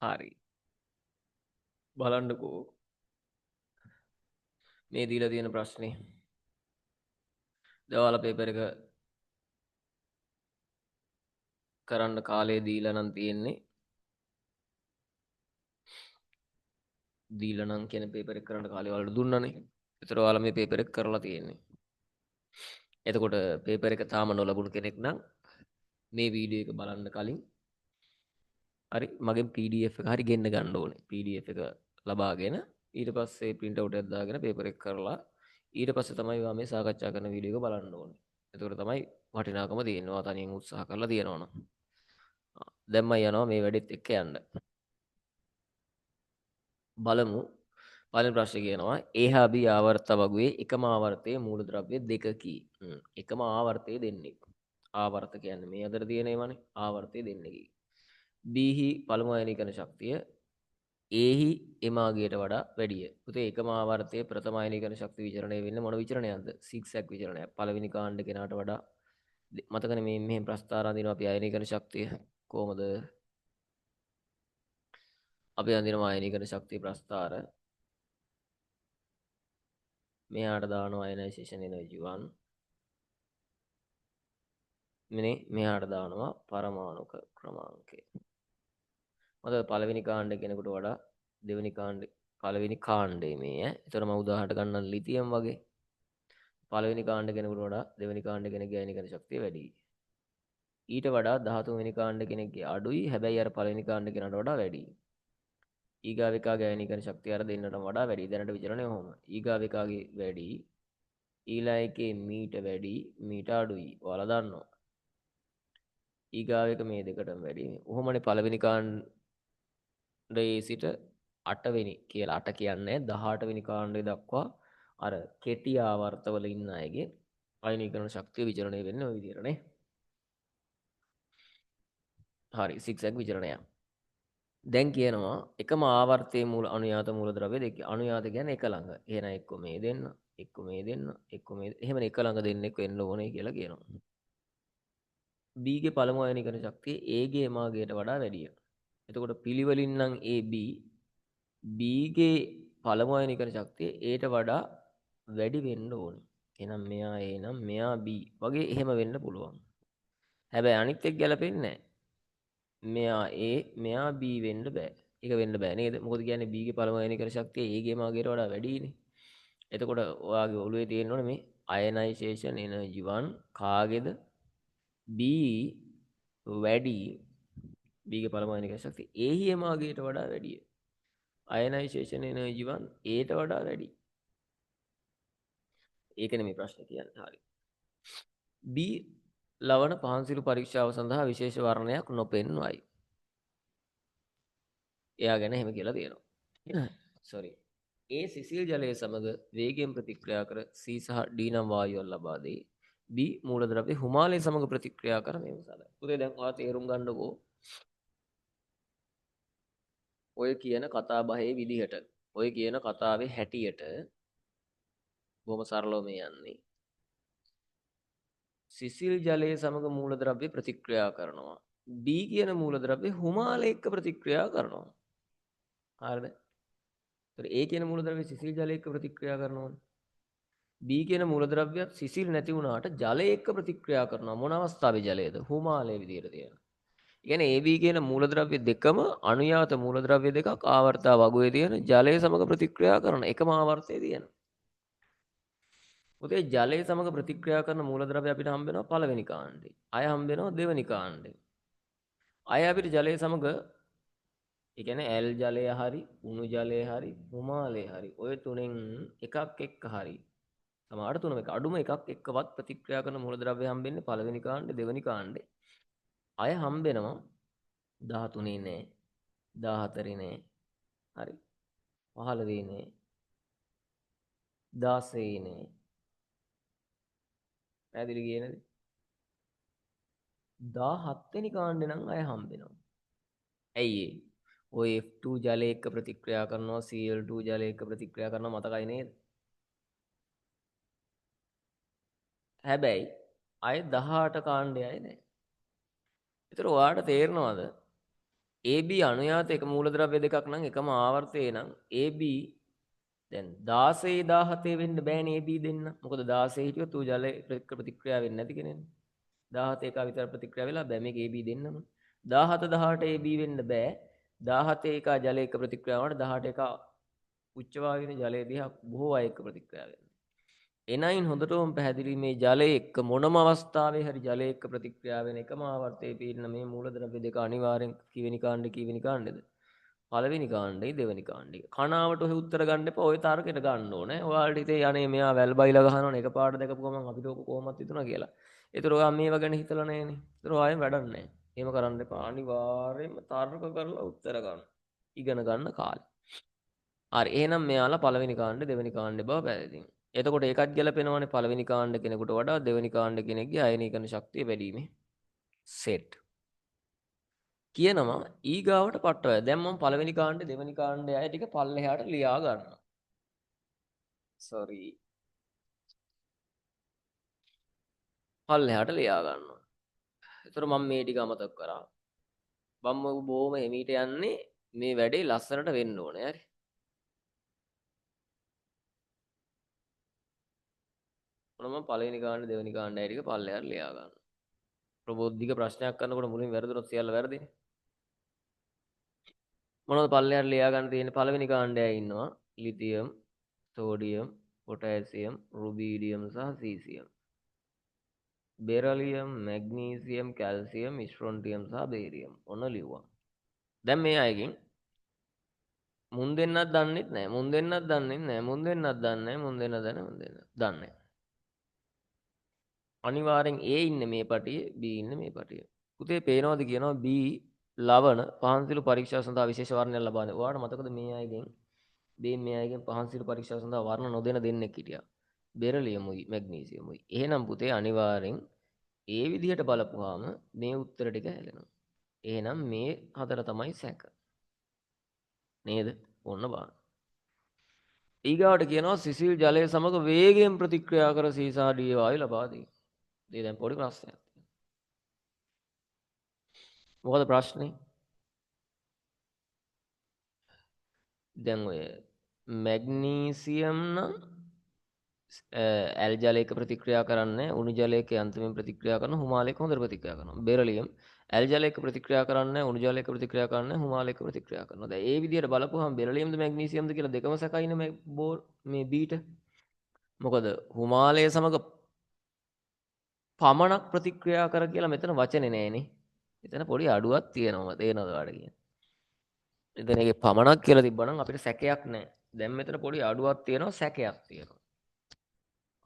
හරි. බලන්නකෝ මේ දීලා තියෙන ප්‍රශ්නේ. දවල් පේපර් එක කරන්න කාලය දීලා නම් තියෙන්නේ. දීලා නම් කියන පේපර් එක කරන්න කාලය වලට දුන්නනේ. ඒතර ඔයාලා මේ පේපර් එක කරලා තියෙන්නේ. එතකොට පේපර් එක තාම නොලබුණු කෙනෙක් නම් මේ වීඩියෝ එක බලන්න කලින් හරි මගේ PDF එක හරි ගෙන්න ගන්න ඕනේ. PDF එක ලබාගෙන ඊට පස්සේ print out එකක් දාගෙන පේපර් එක කරලා ඊට පස්සේ තමයි ඔයා මේ සාකච්ඡා කරන වීඩියෝ එක බලන්න ඕනේ. එතකොට තමයි වටිනාකම තියෙන්නේ. ඔයා තනියෙන් උත්සාහ කරලා තියනවා නම්. දැන්ම යනවා මේ වැඩෙත් එක්ක යන්න. බලමු. පළවෙනි ප්‍රශ්නේ කියනවා A හා B ආවර්ත වගුවේ එකම ආවර්තයේ මූලද්‍රව්‍ය දෙකකි. එකම ආවර්තයේ දෙන්නේ. ආවර්ත කියන්නේ මේ අතර තියෙන ඒවානේ. ආවර්තයේ දෙන්නේකි. B හි පළමු අයනීකරණ ශක්තිය A හි එමාගයට වඩා වැඩිය. පුතේ එකම ආවර්තයේ ප්‍රථම අයනීකරණ ශක්තිය විචරණය වෙන්නේ මොන විචරණයක්ද? සිග්සැග් විචරණයක්. පළවෙනි කාණ්ඩ කෙනාට වඩා මතකනේ මේ මෙහෙම ප්‍රස්ථාර අඳිනවා අපි අයනීකරණ ශක්තිය කොහොමද? අපි අඳිනවා අයනීකරණ ශක්තිය ප්‍රස්ථාර මෙහාට දානවා අයනයිසේෂන් එනර්ජි 1 මෙහාට දානවා පරමාණුක ක්‍රමාංකය. මොකද පළවෙනි කාණ්ඩ කෙනෙකුට වඩා දෙවෙනි කාණ්ඩේ පළවෙනි කාණ්ඩේ මේ ඈ. ඒතර මම උදාහරණට ගන්නම් ලිතියම් වගේ. පළවෙනි කාණ්ඩ කෙනෙකුට වඩා දෙවෙනි කාණ්ඩ කෙනෙක්ගේ අයනීකරණ ශක්තිය වැඩියි. ඊට වඩා 13 වෙනි කාණ්ඩ කෙනෙක්ගේ අඩුයි. හැබැයි අර පළවෙනි කාණ්ඩ කෙනාට වඩා වැඩියි. ඊගාව එකාගේ අයනීකරණ ශක්තිය අර දෙන්නටම වඩා වැඩි. දැනට විචරණය ඔහොම. ඊගාව එකාගේ වැඩි. ඊළඟ එකේ මීට වැඩි මීට අඩුයි. ඔයාලා දන්නවා. ඊගාව එක මේ දෙකටම වැඩි. ඔහොමනේ පළවෙනි කාණ්ඩයේ සිට 8 වෙනි කියලා 8 කියන්නේ 18 වෙනි කාණ්ඩය දක්වා අර කෙටි ආවර්තවල ඉන්න අයගේ අයනීකරණ ශක්තිය විචරණය වෙන්නේ ওই විදිහටනේ. හරි සිග්සැග් විචරණයක්. දැන් කියනවා එකම ආවර්තයේ මූල අනුයාත මූලද්‍රව්‍ය දෙක. අනුයාත කියන්නේ එක ළඟ. එහෙනම් එක්ක මේ දෙන්න, එක්ක මේ දෙන්න, එක්ක මේ එහෙමනේ එක ළඟ දෙන්නෙක් වෙන්න ඕනේ කියලා කියනවා. B ගේ පළමු අයනීකරණ ශක්තිය A ගේ මාගයට වඩා වැඩිය. එතකොට පිළිවෙලින් නම් AB B ගේ පළමු අයනීකරණ ශක්තිය A ට වඩා වැඩි වෙන්න ඕනේ. එහෙනම් මෙයා A නම් මෙයා B වගේ එහෙම වෙන්න පුළුවන්. හැබැයි අනිත් එක ගැලපෙන්නේ නැහැ. මෙයා A මෙයා B වෙන්න බෑ. ඒක වෙන්න බෑ නේද? මොකද කියන්නේ B ගේ පළමු අයනීකරණ ශක්තිය A ගේ මාගයට වඩා වැඩිනේ. එතකොට ඔයාගේ ඔළුවේ තියෙන්න ඕනේ මේ අයනයිසේෂන් එනර්ජි 1 කාගේද? B වැඩි B ගේ පළමු අයනීකරණ ශක්තිය A හි මාගයට වඩා වැඩිය. අයනයිසේෂන් එනර්ජි 1 A ට වඩා වැඩි. ඒකනේ මේ ප්‍රශ්නේ කියන්නේ. හරි. B ලවණ පහන්සිරු පරීක්ෂාව සඳහා විශේෂ වර්ණයක් නොපෙන්වයි. එයා ගැන එහෙම කියලා තියෙනවා. සෝරි. A සිසිල් ජලය සමග වේගයෙන් ප්‍රතික්‍රියා කර C සහ D නම් වායුවක් ලබා දෙයි. B මූලද්‍රව්‍ය හුමාලය සමග ප්‍රතික්‍රියා කර මේව සලයි. පුතේ දැන් ඔයා තේරුම් ගන්නකෝ ඔය කියන කතා බහේ විදිහට. ඔය කියන කතාවේ හැටියට බොහොම සරලව මේ යන්නේ. සිසිල් ජලය සමග මූලද්‍රව්‍ය ප්‍රතික්‍රියා කරනවා. B කියන මූලද්‍රව්‍ය හුමාලය එක්ක ප්‍රතික්‍රියා කරනවා. හරිද? ඒතර A කියන මූලද්‍රව්‍ය සිසිල් ජලය එක්ක ප්‍රතික්‍රියා කරනවනේ. B කියන මූලද්‍රව්‍යත් සිසිල් නැති වුණාට ජලය එක්ක ප්‍රතික්‍රියා කරනවා. මොන අවස්ථාවේ ජලයද? හුමාලය විදියට තියෙනවා. ඒ කියන්නේ AB කියන මූලද්‍රව්‍ය දෙකම අනුයාත මූලද්‍රව්‍ය දෙකක් ආවර්තා වගුවේ තියෙන ජලය සමග ප්‍රතික්‍රියා කරන එකම ආවර්තයේ තියෙන. මොකද ජලය සමග ප්‍රතික්‍රියා කරන මූලද්‍රව්‍ය අපිට හම්බ වෙනවා පළවෙනි කාණ්ඩේ. අය හම්බ වෙනවා දෙවෙනි කාණ්ඩේ. අය අපිට ජලය සමග ඒ කියන්නේ ඇල් ජලය හරි උණු ජලය හරි හුමාලය හරි ඔය තුනෙන් එකක් එක්ක හරි සමහර තුනම එක අඩුම එකක් එක්කවත් ප්‍රතික්‍රියා කරන මූලද්‍රව්‍ය හම්බෙන්නේ පළවෙනි කාණ්ඩේ දෙවෙනි කාණ්ඩේ. අය හම්බෙනවා 13 නෑ 14 නෑ හරි 15 නෑ 16 නෑ පැහැදිලි ගියේ නේද 17 වෙනි කාණ්ඩේ නම් අය හම්බෙනවා. ඇයි ඒ? ඔය F2 ජලය එක්ක ප්‍රතික්‍රියා කරනවා Cl2 ජලය එක්ක ප්‍රතික්‍රියා කරනවා මතකයි නේද? හැබැයි අය 18 කාණ්ඩය අය නෑ. ඒතර ඔයාට තේරෙනවද AB අනුයාත එක මූලද්‍රව්‍ය දෙකක් නම් එකම ආවර්තයේ නම් AB දැන් 16 17 වෙන්න බෑනේ AB දෙන්න. මොකද 16 හිටියොත් ඌ ජලයේ ප්‍රතික්‍රියා වෙන්නේ නැති කෙනෙක්නේ. 17 එක විතර ප්‍රතික්‍රියා වෙලා බෑ මේක AB දෙන්නම. 17 18 AB වෙන්න බෑ. 17 එක ජලයක ප්‍රතික්‍රියා වුණාට 18 එක උච්ච වායුවේ ජලයේ දිහා බොහෝ අය එක්ක ප්‍රතික්‍රියා වෙනවා. එනයින් හොඳටම පැහැදිලි මේ ජලයේ එක්ක මොනම අවස්ථාවේ හරි ජලයේ එක්ක ප්‍රතික්‍රියා වෙන එකම ආවර්තයේ පීඩන මේ මූලද්‍රව්‍ය දෙක අනිවාර්යෙන් කීවෙනි කාණ්ඩේ පළවෙනි කාණ්ඩේ දෙවෙනි කාණ්ඩේ කනාවට ඔය උත්තර ගන්න එපා ඔය තර්කයට ගන්න ඕනේ ඔයාලට හිතේ යන්නේ මෙයා වැල් බයිලා ගහනවනේ එකපාරට දැකපු ගමන් අපිට ඕක කොහොමද හිතුණා කියලා ඒතර ඔයා මේව ගැන හිතලා නැහනේ ඒතර ආයෙම වැඩක් නැහැ එහෙම කරන්න එපා අනිවාර්යෙන්ම තර්ක කරලා උත්තර ගන්න ඉගෙන ගන්න කාලේ හරි එහෙනම් මෙයාලා පළවෙනි කාණ්ඩේ දෙවෙනි කාණ්ඩේ බව පැහැදිලි එතකොට ඒකත් ගැලපෙනවනේ පළවෙනි කාණ්ඩ කෙනෙකුට වඩා දෙවෙනි කාණ්ඩ කෙනෙක්ගේ අයනීකරණ ශක්තිය වැඩි වීමේ සෙට් කියනවා ඊගාවට පට්ටවය. දැන් මම පළවෙනි කාණ්ඩේ දෙවෙනි කාණ්ඩේ අය ටික පල්ලෙහාට ලියා ගන්නවා. sorry. පල්ලෙහාට ලියා ගන්නවා. ඒතර මම මේ ටික අමතක කරා. මම බොහොම එමීට යන්නේ මේ වැඩේ ලස්සනට වෙන්න ඕනේ. හරි. මම පළවෙනි කාණ්ඩේ දෙවෙනි කාණ්ඩේ අය ටික පල්ලෙහාට ලියා ගන්නවා. ප්‍රබෝධික ප්‍රශ්නයක් කරනකොට මුලින් වැරදුනොත් සියල්ල වැරදිනේ. මොනවද පල්ලෙහාට ලියා ගන්න තියෙන්නේ පළවෙනි කාණ්ඩය ඉන්නවා ලිතියම් සෝඩියම් පොටෑසියම් රුබීඩියම් සහ සීසියම් බෙරලියම් මැග්නීසියම් කැල්සියම් ස්ට්‍රොන්ටියම් සහ බේරියම් ඔන්න ලිව්වා දැන් මේ අයගෙන් මුන් දෙන්නත් දන්නෙත් නෑ මුන් දෙන්නත් දන්නෙත් නෑ මුන් දෙන්නත් දන්නේ මුන් දෙන්න දන්නේ අනිවාර්යෙන් A ඉන්නේ මේ පටියේ B ඉන්නේ මේ පටියේ පුතේ පේනවද කියනවා B ලවණ පහන්සිළු පරීක්ෂා සඳහා විශේෂ වර්ණයක් ලබා දෙනවා. ඔයාලට මතකද මේ අයගෙන් මේ අයගෙන් පහන්සිළු පරීක්ෂා සඳහා වර්ණ නොදෙන දෙන්නෙක් හිටියා. බෙරලියමුයි මැග්නීසියමුයි. එහෙනම් පුතේ අනිවාර්යෙන් ඒ විදිහට බලපුවාම මේ උත්තර ටික හැලෙනවා. එහෙනම් මේ හතර තමයි සැක. නේද? ඕන්න බලන්න. ඊගාවට කියනවා සිසිල් ජලය සමග වේගයෙන් ප්‍රතික්‍රියා කර සීසා ඩී වායු ලබා දී. ඉතින් දැන් පොඩි ප්‍රශ්නයක්. මොකද ප්‍රශ්නේ? දැන් ඔය මැග්නීසියම් නම් ඇල් ජලයක ප්‍රතික්‍රියා කරන්නේ උණු ජලයක යන්ත්‍රයෙන් ප්‍රතික්‍රියා කරන හුමාලයක හොඳට ප්‍රතික්‍රියා කරනවා. බෙරලියම් ඇල් ජලයක ප්‍රතික්‍රියා කරන්නේ උණු ජලයක ප්‍රතික්‍රියා කරන්නේ හුමාලයක ප්‍රතික්‍රියා කරනවා. දැන් ඒ විදිහට බලපුවහම බෙරලියම්ද මැග්නීසියම්ද කියලා දෙකම සැකයිනේ මේ බීට. මොකද හුමාලය සමග පමණක් ප්‍රතික්‍රියා කර කියලා මෙතන වචනේ නෑනේ. එතන පොඩි අඩුවක් තියෙනවා. තේරෙනවද ඔයාලට කියන්නේ? එතන ඒකේ පමණක් කියලා තිබ්බනම් අපිට සැකයක් නෑ. දැන් මෙතන පොඩි අඩුවක් තියෙනවා සැකයක් තියෙනවා.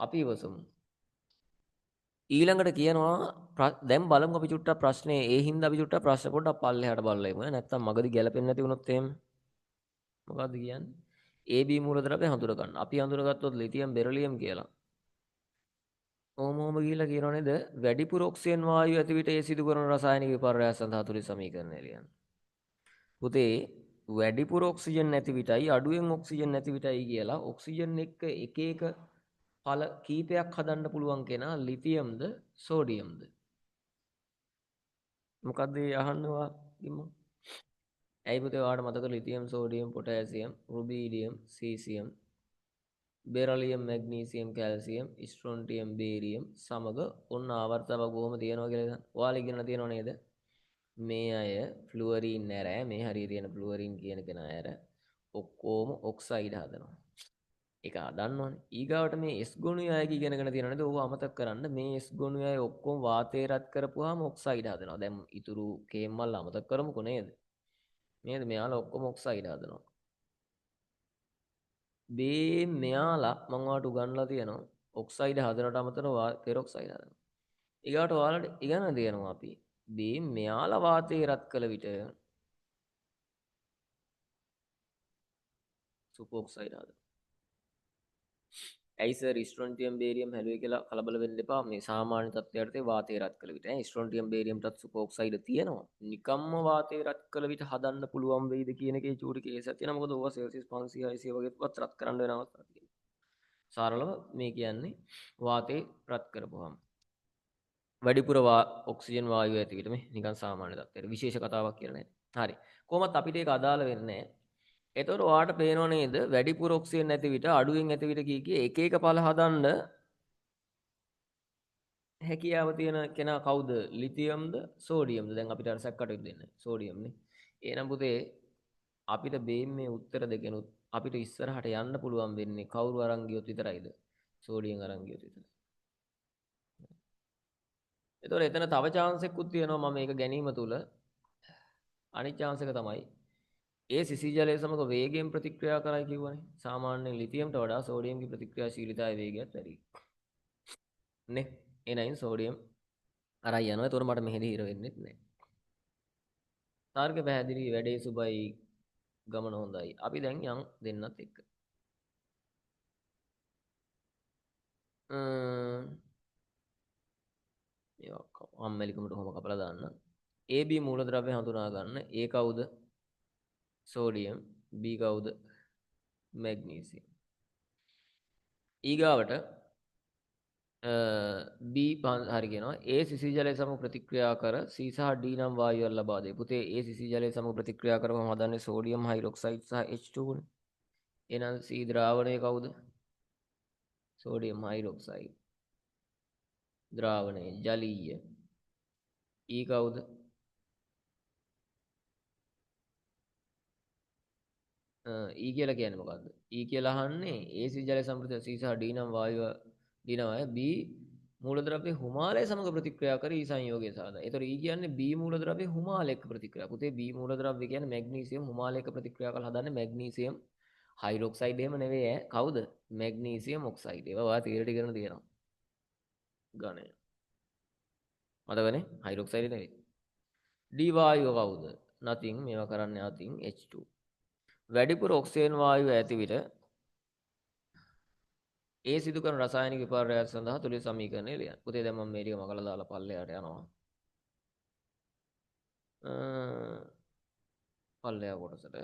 අපි ඉවසමු. ඊළඟට කියනවා දැන් බලමු අපි චුට්ටක් ප්‍රශ්නේ ඒ හින්දා අපි චුට්ටක් ප්‍රශ්න පොඩ්ඩක් පල්ලෙහාට බලලා ඉමු නැත්තම් මගදී ගැලපෙන්නේ නැති වුණොත් එහෙම මොකද්ද කියන්නේ AB මූලද්‍රව්‍ය හඳුන ගන්න. අපි හඳුනගත්තොත් ලිතියම් බෙරිලියම් කියලා. ඕම ගිහිල්ලා කියනව නේද වැඩිපුර ඔක්සිජන් වායුව ඇති විට ඒ සිදු කරන රසායනික විපර්යාස සඳහා තුලින් සමීකරණය ලියන්න. පුතේ වැඩිපුර ඔක්සිජන් නැති විටයි අඩුවෙන් ඔක්සිජන් නැති විටයි කියලා ඔක්සිජන් එක්ක එක එක පළ කීපයක් හදන්න පුළුවන් කෙනා ලිතියම්ද සෝඩියම්ද මොකක්ද අහන්නවා ගිම්ම ඇයි පුතේ ඔයාලට මතක lithium sodium potassium rubidium caesium beryllium magnesium calcium strontium barium සමග ඔන්න ආවර්තව කොහොම තියෙනවා කියලා ඔයාලා ඉගෙන තියෙනව නේද මේ අය ෆ්ලුවරින් නැර මේ හරියට තියෙන ෆ්ලුවරින් කියන කෙනා ඇර ඔක්කොම ඔක්සයිඩ් හදනවා ඒක හදන්නවනේ ඊගාවට මේ S ගොණුවේ අය ඉගෙනගෙන තියෙනවා නේද ඕව අමතක කරන්න මේ S ගොණුවේ අය ඔක්කොම වාතය රත් කරපුවාම ඔක්සයිඩ් හදනවා දැන් ඉතුරු කේම්මල් අමතක කරමුකෝ නේද නේද මෙයාලා ඔක්කොම ඔක්සයිඩ් හදනවා මේ මෙයාලා මම ඔයාලට උගන්ලා තියෙනවා ඔක්සයිඩ් හදනට අමතරව පෙරොක්සයිඩ් හදනවා ඊගාට ඔයාලට ඉගෙන දෙනවා අපි මේ මෙයාලා වාතය රත් කළ විට සුපොක්සයිඩ් හදනවා ඇයි සර් ස්ට්‍රොන්ටියම් බේරියම් හැලුවේ කියලා කලබල වෙන්න එපා මේ සාමාන්‍ය තත්ත්වයට වාතය රත් කළ විට ස්ට්‍රොන්ටියම් බේරියම්ටත් සුපොක්සයිඩ් තියෙනවා නිකම්ම වාතය රත් කළ විට හදන්න පුළුවන් වෙයිද කියන එකේ චූටි කේසයක් තියෙනවා මොකද ඕවා සෙල්සියස් 500 600 වගේවත් රත් කරන්න වෙන අවස්ථා තියෙනවා සරලව මේ කියන්නේ වාතය රත් කරපුවාම වැඩිපුර ඔක්සිජන් වායුව ඇති විට මේ නිකන් සාමාන්‍ය තත්ත්වයට විශේෂ කතාවක් කියලා නෑ හරි. කොහොමත් අපිට ඒක අදාළ වෙන්නේ නැහැ. එතකොට ඔයාට පේනව නේද වැඩිපුර ඔක්සිජන් නැති විට අඩුවෙන් ඇති විට කී එක එක පළ හදන්න හැකියාව තියෙන කෙනා කවුද? ලිතියම්ද සෝඩියම්ද? දැන් අපිට අර සැක්කටුවෙක් දෙන්නේ සෝඩියම්නේ. එහෙනම් පුතේ අපිට මේ උත්තර දෙකෙනුත් අපිට ඉස්සරහට යන්න පුළුවන් වෙන්නේ කවුරු අරන් ගියොත් විතරයිද? සෝඩියම් අරන් ගියොත් විතරයි. එතකොට එතන තව chance එකකුත් තියෙනවා මම මේක ගැනීම තුල. අනිත් chance එක තමයි ඒ සිසි ජලය සමග වේගයෙන් ප්‍රතික්‍රියා කරයි කිව්වනේ. සාමාන්‍යයෙන් ලිතියම්ට වඩා සෝඩියම්ගේ ප්‍රතික්‍රියාශීලීතාවය වේගයත් වැඩියි. නේ? එනයින් සෝඩියම් අරයි යනවා. ඒතකොට මට මෙහෙදි හිර වෙන්නෙත් නැහැ. තාර්ක පැහැදිලි වැඩේ සුබයි ගමන හොඳයි. අපි දැන් යන් දෙන්නත් එක්ක. අම්මැලිකමට හොම කපලා දාන්න. AB මූලද්‍රව්‍ය හඳුනා ගන්න. A කවුද? සෝඩියම්. B කවුද? මැග්නීසියම්. ඊගාවට B හරි කියනවා A සිසි ජලය සමග ප්‍රතික්‍රියා කර C සහ D නම් වායුවක් ලබා දේ. පුතේ A සිසි ජලය සමග ප්‍රතික්‍රියා කරපුවම හදන්නේ සෝඩියම් හයිඩ්‍රොක්සයිඩ් සහ H2 නේ. එහෙනම් C ද්‍රාවණය කවුද? Sodium hydroxide. ද්‍රාවණය ජලීය. E කවුද? E කියලා කියන්නේ මොකද්ද? E කියලා අහන්නේ AC ජල සම්ප්‍රදාය C සහ D නම් වායුව දිනවය B මූලද්‍රව්‍ය හුමාලය සමග ප්‍රතික්‍රියා කර E සංයෝගය සාදා. ඒතර E කියන්නේ B මූලද්‍රව්‍ය හුමාලයක ප්‍රතික්‍රියා. පුතේ B මූලද්‍රව්‍ය කියන්නේ මැග්නීසියම් හුමාලයක ප්‍රතික්‍රියා කරලා හදන්නේ මැග්නීසියම් හයිඩ්‍රොක්සයිඩ් එහෙම නෙවෙයි ඈ. කවුද? Magnesium oxide. ඒවා ඔයා තියරිටි කරන තියෙනවා. ගණය. මතකනේ? හයිඩ්‍රොක්සයිඩ් නෙවෙයි. D වායුව කවුද? nothing මේවා කරන්නේ nothing H2. වැඩිපුර ඔක්සිජන් වායුව ඇති විට ඒ සිදු කරන රසායනික විපර්යාස සඳහා තුලිත සමීකරණය ලියන්න. පුතේ දැන් මම මේ ටික මගලා දාලා පල්ලෙහාට යනවා. පල්ලෙහා කොටසට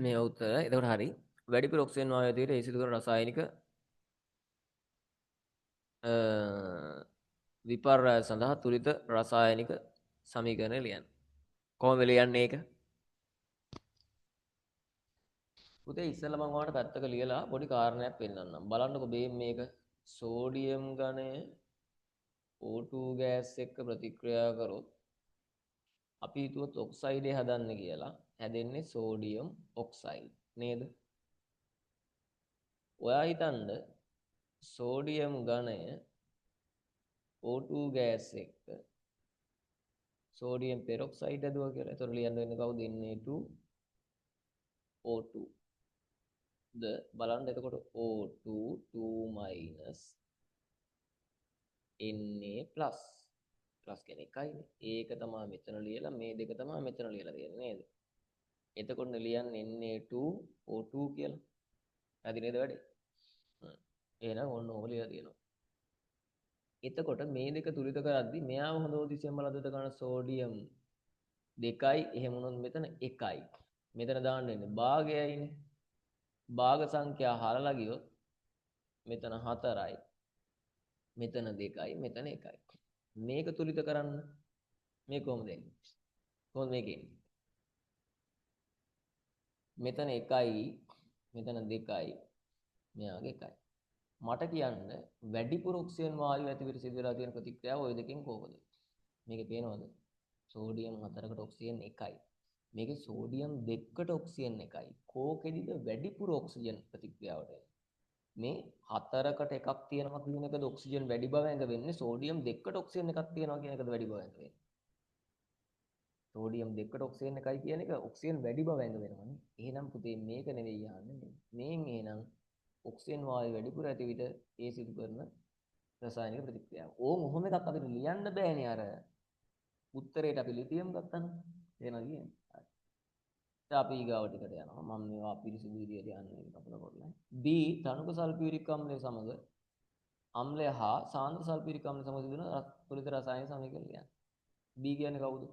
මේ උත්තර. එතකොට හරි. වැඩිපුර ඔක්සිජන් වායුව ඇති විට ඒ සිදු කරන රසායනික විපර්යාස සඳහා තුලිත රසායනික සමීකරණය ලියන්න. කොහොමද ලියන්නේ ඒක? පුතේ ඉස්සෙල්ලා මම ඔයාලට පැත්තක ලියලා පොඩි කාරණයක් පෙන්නන්නම්. බලන්නකෝ මේක සෝඩියම් ඝනය O2 ගෑස් එක්ක ප්‍රතික්‍රියා කරොත් අපි හිතුවොත් ඔක්සයිඩේ හදන්න කියලා. හැදෙන්නේ සෝඩියම් ඔක්සයිඩ් නේද? ඔයා හිතන්න සෝඩියම් ඝනය O2 ගෑස් එක්ක සෝඩියම් පෙරොක්සයිඩ් හදුවා කියලා. ඒතර ලියන්න වෙන්නේ කවුද? Na2O2 ද බලන්න එතකොට O2 2 Na ප්ලස් කියන්නේ එකයිනේ. ඒක තමයි මෙතන ලියලා මේ දෙක තමයි මෙතන ලියලා තියෙන්නේ නේද? එතකොට ලියන්නේ Na2O2 කියලා. හරි නේද වැඩේ? එහෙනම් ඔන්න ඕක ලියලා තියෙනවා. එතකොට මේ දෙක තුලිත කරද්දි මෙයාව හොඳ දිශෙන් බලද්දට ගන්න සෝඩියම් 2යි එහෙම වුණොත් මෙතන 1යි. මෙතන දාන්න වෙන්නේ භාගයයිනේ. භාග සංඛ්‍යා හරලා ගියොත් මෙතන 4යි. මෙතන 2යි මෙතන 1යි. මේක තුලිත කරන්න මේ කොහොමද එන්නේ? කොහොමද මේක එන්නේ? මෙතන 1යි මෙතන 2යි මෙයාගේ 1යි. මට කියන්න වැඩිපුර ඔක්සිජන් වායුව ඇති විට සිදු වෙලා තියෙන ප්‍රතික්‍රියාව ওই දෙකෙන් කොහොමද? මේකේ පේනවද? සෝඩියම් 4කට ඔක්සිජන් 1යි. මේකේ සෝඩියම් 2කට ඔක්සිජන් 1යි. කෝකෙදිද වැඩිපුර ඔක්සිජන් ප්‍රතික්‍රියාවට එන්නේ? මේ 4කට එකක් තියෙනවා කියන එකද ඔක්සිජන් වැඩි බව ඇඟ වෙන්නේ සෝඩියම් 2කට ඔක්සිජන් එකක් තියෙනවා කියන එකද වැඩි බව ඇඟ වෙන්නේ? සෝඩියම් 2කට ඔක්සිජන් එකයි කියන එක ඔක්සිජන් වැඩි බව ඇඟ වෙනවනේ. එහෙනම් පුතේ මේක නෙවෙයි අහන්නේ. මේන් එහෙනම් ඔක්සිජන් වායු වැඩිපුර ඇති විට ඒ සිදු කරන රසායනික ප්‍රතික්‍රියාව. ඕම් ඔහොම එකක් අපිට ලියන්න බෑනේ අර උත්තරේට අපි ලිතියම් ගත්තා නම්. තේරෙනවද කියන්නේ? හරි. දැන් අපි ඊගාව ටිකට යනවා. මම මේවා පිරිසිදු විදියට යන්නේ කපල කරලා. B තනුක සල්ෆියුරික් අම්ලය සමග අම්ලය හා සාන්ද්‍ර සල්ෆියුරික් අම්ලය සමග සිදුවන තුලිත රසායනික සමීකරණ ලියන්න. B කියන්නේ කවුද?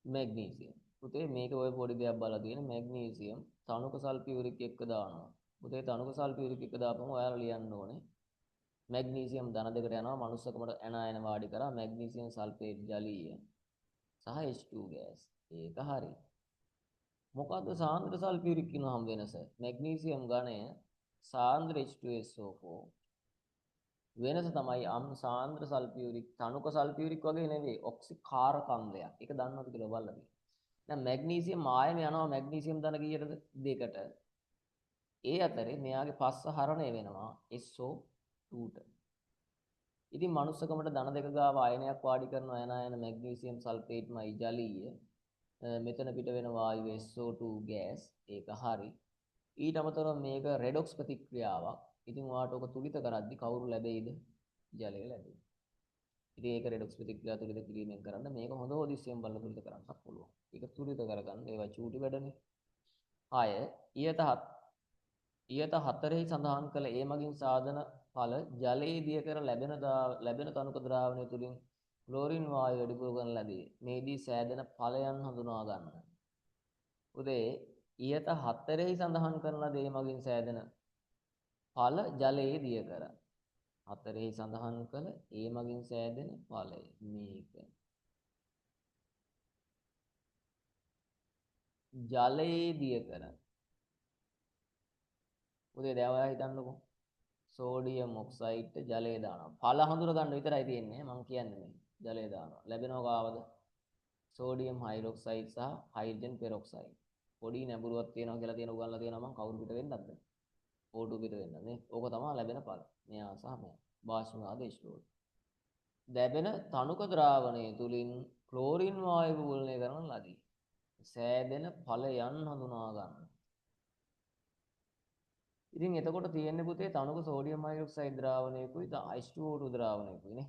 මැග්නීසියම්. පුතේ මේක ඔය පොඩි දෙයක් බලලා තියෙන මැග්නීසියම් තනුක සල්ෆියුරික් එක්ක දානවා. පුතේ තනුක සල්ෆියුරික් එක දාපම ඔයාලා ලියන්න ඕනේ. මැග්නීසියම් ධන දෙකට යනවා මනුස්සකමට ඇනායන වාඩි කරා මැග්නීසියම් සල්ෆේට් ජලීය සහ H2 ගෑස්. ඒක හරි. මොකද්ද සාන්ද්‍ර සල්ෆියුරික් කියනවාම වෙනස? මැග්නීසියම් ඝනය සාන්ද්‍ර H2SO4 වෙනස තමයි සාන්ද්‍ර සල්ෆියුරික් තනුක සල්ෆියුරික් වගේ නෙවෙයි ඔක්සිකාරක අම්ලයක්. ඒක දන්නවද කියලා බලන්න. දැන් මැග්නීසියම් ආයන යනවා මැග්නීසියම් ධන කීයටද? 2කට. ඒ අතරේ මෙයාගේ පස්ස හරණය වෙනවා SO2ට. ඉතින් මනුස්සකමට ධන දෙක ගාව අයනයක් වාඩි කරන අයනායන මැග්නීසියම් සල්ෆේට්මයි ජලීය. මෙතන පිට වෙන වායුව SO2 ගෑස්. ඒක හරි. ඊට අමතරව මේක රෙඩොක්ස් ප්‍රතික්‍රියාවක්. ඉතින් ඔයාට ඔක තුලිත කරද්දි කවුරු ලැබෙයිද? ජලය ලැබෙයි. ඉතින් ඒක රෙඩොක්ස් ප්‍රතික්‍රියාව තුලිත කිරීමෙන් කරන්න මේක හොඳ හොදිස්සියෙන් බලලා තුලිත කරන්නත් පුළුවන්. ඒක තුලිත කරගන්න ඒවා චූටි වැඩනේ. 6 ඊයත 4 සඳහන් කළ ඒ මගින් සාධන ඵල ජලයේ දිය කර ලැබෙන තනුක ද්‍රාවණය තුලින් ක්ලෝරින් වායු වැඩිපුර කරන ලදී. මේදී සෑදෙන ඵලයන් හඳුනා ගන්න. උදේ ඊයත 4 සඳහන් කරන දේ මගින් සෑදෙන ඵල ජලයේ දිය කර. 4 සඳහන් කළ ඒ මගින් සෑදෙන ඵලය මේක. ජලයේ දිය කර. උදේ දැන් ඔයා හිතන්නකෝ. සෝඩියම් ඔක්සයිඩ් ජලය දානවා. ඵල හඳුනා ගන්න විතරයි තියෙන්නේ. මම කියන්නේ මේ ජලය දානවා. ලැබෙනව කාවද? සෝඩියම් හයිඩ්‍රොක්සයිඩ් සහ හයිඩ්‍රජන් පෙරොක්සයිඩ්. පොඩි නැඹුරුවක් තියෙනවා කියලා තියෙන උගන්ලා තියෙනවා මම කවුරු පිට වෙන්නද? O2 පිට වෙන්නද නේ? ඕක තමයි ලැබෙන ඵල. මෙයා සහ මෙයා. භාෂ්ම ආදේශ ලැබෙන තනුක ද්‍රාවණය තුලින් ක්ලෝරින් වායු පූර්ණය කරන ලදී. සෑදෙන ඵලයන් හඳුනා ගන්න. ඉතින් එතකොට තියෙන්නේ පුතේ තනුක සෝඩියම් හයිඩ්‍රොක්සයිඩ් ද්‍රාවණයකුයි H2O2 ද්‍රාවණයකුයි නේ.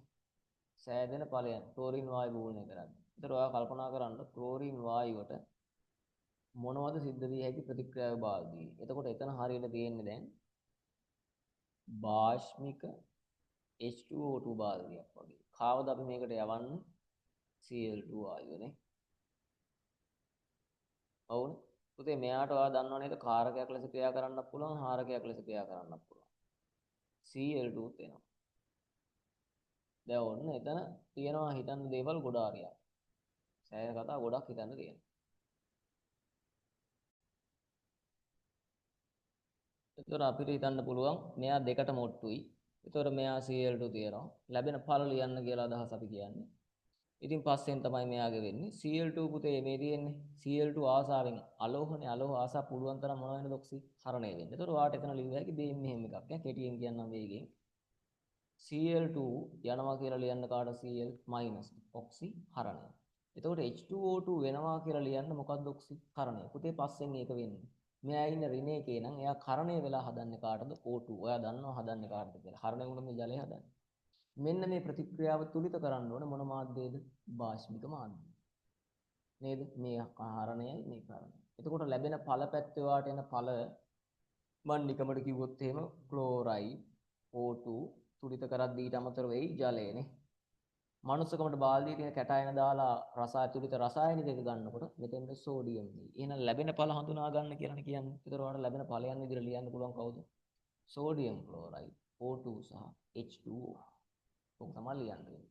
සෑදෙන ඵලයන් ක්ලෝරින් වායු පූර්ණය කරන්නේ. ඒතර ඔයා කල්පනා කරන්න ක්ලෝරින් වායුවට මොනවද සිද්ධ විය හැකි ප්‍රතික්‍රියාව භාගී. එතකොට එතන හරියට තියෙන්නේ දැන් භාෂ්මික H2O2 භාගයක් වගේ. කාවද අපි මේකට යවන්නේ Cl2 වායුවනේ. ඔවුනේ. පුතේ මෙයාට ඔයා දන්නව නේද කාරකයක් ලෙස ක්‍රියා කරන්නත් පුළුවන් හාරකයක් ලෙස ක්‍රියා කරන්නත් පුළුවන්. Cl2 එනවා. දැන් ඔන්න එතන තියෙනවා හිතන්න දේවල් ගොඩාරියක්. සෑහෙන කතා ගොඩක් හිතන්න තියෙනවා. එතකොට අපිට හිතන්න පුළුවන් මෙයා දෙකට මොට්ටුයි. එතකොට මෙයා Cl2 තියෙනවා. ලැබෙන ඵල ලියන්න කියලා අදහස් අපි කියන්නේ. ඉතින් පස්සෙන් තමයි මෙයාගේ වෙන්නේ Cl2 පුතේ මේ තියෙන්නේ Cl2 ආසාවෙන් අලෝහනේ අලෝහ ආසා පුළුවන් තරම් මොන වෙනද ඔක්සි හරණය වෙන්නේ. එතකොට ඔයාට එතන ලියුවා හැකි දෙයින් මෙහෙම එකක් ඈ කෙටියෙන් කියන්නම් වේගෙන් Cl2 යනවා කියලා ලියන්න කාට Cl ඔක්සි හරණය. එතකොට H2O2 වෙනවා කියලා ලියන්න මොකක්ද ඔක්සි හරණය. පුතේ පස්සෙන් ඒක වෙන්නේ. මෙයා ඉන්න ඍණ එකේ නම් එයා කරණය වෙලා හදන්නේ කාටද O2. ඔයා දන්නවා හදන්නේ කාටද කියලා. හරණය වුණොත් මේ ජලය හදන්නේ. මෙන්න මේ ප්‍රතික්‍රියාව තුලිත කරන්න ඕනේ මොන මාධ්‍යයේද? භාෂ්මික මාධ්‍යය. නේද? මේ හරණයයි මේ කරණය. එතකොට ලැබෙන ඵල පැත්තේ වාට එන ඵල මන් නිකමට කිව්වොත් එහෙම ක්ලෝරයිඩ් O2 තුලිත කරද්දී ඊට අමතරව වෙයි ජලයනේ. මනුස්සකමට බාල්දියේ තියෙන කැටයන දාලා රසායන තුලිත රසායනික එක ගන්නකොට මෙතෙන්ද සෝඩියම් දෙයි. එහෙනම් ලැබෙන ඵල හඳුනා ගන්න කියලානේ කියන්නේ. ඒතර ඔයාලට ලැබෙන ඵලයන් විදිහට ලියන්න පුළුවන් කවුද? සෝඩියම් ක්ලෝරයිඩ් O2 සහ H2O. ඔක තමයි ලියන්නේ.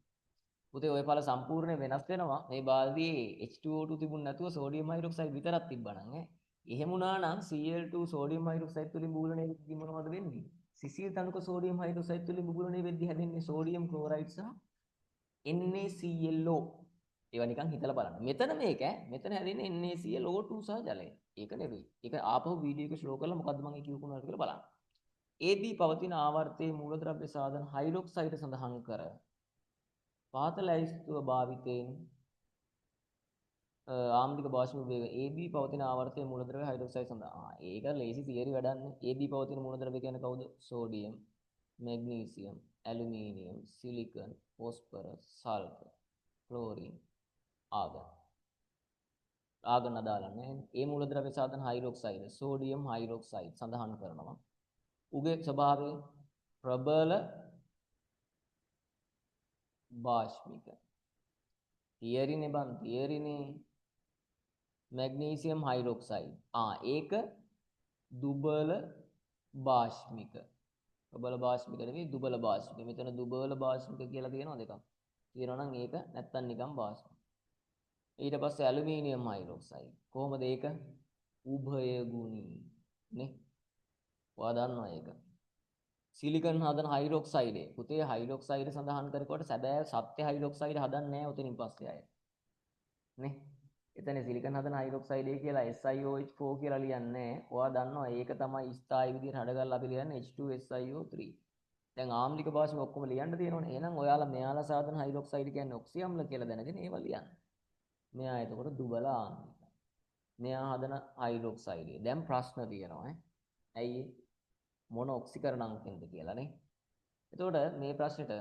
පුතේ ওই ඵල සම්පූර්ණයෙන් වෙනස් වෙනවා. මේ බාල්දියේ H2O2 තිබුණ නැතුව සෝඩියම් හයිඩ්‍රොක්සයිඩ් විතරක් තිබ්බනම් ඈ. එහෙම වුණා නම් Cl2 සෝඩියම් හයිඩ්‍රොක්සයිඩ් තුලින් බුබුලණය වෙද්දී මොනවද වෙන්නේ? සිසිල් තනුක සෝඩියම් හයිඩ්‍රොක්සයිඩ් තුලින් බුබුලණය වෙද්දී හැදෙන්නේ සෝඩියම් ක්ලෝරයිඩ් සහ NaClO. ඒවා නිකන් හිතලා බලන්න. මෙතන මේක මෙතන හැදෙන්නේ NaClO2 සහ ජලය. ඒක නෙවෙයි. ඒක ආපහු වීඩියෝ එක ෂෝ කරලා මොකද්ද මම කියුවේ කොහොමද කියලා බලන්න. AB පවතින ආවර්තයේ මූලද්‍රව්‍ය සාධන හයිඩ්‍රොක්සයිඩ් සඳහන් කර පාත ලැයිස්තුව භාවිතයෙන් ආම්ලික භාෂ්ම වේග AB පවතින ආවර්තයේ මූලද්‍රව්‍ය හයිඩ්‍රොක්සයිඩ් සඳහන්. ඒක ලේසි තියරි වැඩන්නේ. AB පවතින මූලද්‍රව්‍ය කියන්නේ කවුද? Sodium, magnesium, aluminium, silicon, phosphorus, sulphur, chlorine, argon. Argon අදාළන්නේ. ඒ මූලද්‍රව්‍ය සාධන හයිඩ්‍රොක්සයිඩ්, සෝඩියම් හයිඩ්‍රොක්සයිඩ් සඳහන් කරනවා. උගේ ස්වභාවය ප්‍රබල භාෂ්මික. තියරිනේ බං තියරිනේ. Magnesium hydroxide. ඒක දුබල භාෂ්මික. ප්‍රබල භාෂ්මික නෙවෙයි දුබල භාෂ්මික. මෙතන දුබල භාෂ්මික කියලා තියෙනවා දෙකක්. තියෙනවා නම් ඒක නැත්තම් නිකන් භාෂ්මික. ඊට පස්සේ ඇලුමිනියම් හයිඩ්‍රොක්සයිඩ්. කොහොමද ඒක? උභය ගුණී. නේ? ඔයා දන්නවා ඒක. සිලිකන් හදන හයිඩ්‍රොක්සයිඩ් පුතේ හයිඩ්‍රොක්සයිඩ් සඳහන් කරනකොට සැබෑ සත්‍ය හයිඩ්‍රොක්සයිඩ් හදන්නේ නැහැ උතනින් පස්සේ අය. නේ? එතන සිලිකන් හදන හයිඩ්‍රොක්සයිඩ් කියලා SiOH4 කියලා ලියන්නේ නැහැ. ඔයා දන්නවා ඒක තමයි ස්ථායි විදිහට හදගලා අපි ලියන්නේ H2SiO3. දැන් ආම්ලික භාෂාවෙන් ඔක්කොම ලියන්න තියෙනවනේ. එහෙනම් ඔයාලා මෙයාලා සාධන හයිඩ්‍රොක්සයිඩ් කියන්නේ ඔක්සියම්ල කියලා දැනගෙන ඒවා ලියන්න. මෙයා එතකොට දුබල ආම්ලික. මෙයා හදන හයිඩ්‍රොක්සයිඩ්. දැන් ප්‍රශ්න තියෙනවා ඈ. ඇයි මොන ඔක්සිකරණ අංකෙන්ද කියලා නේ. එතකොට මේ ප්‍රශ්නෙට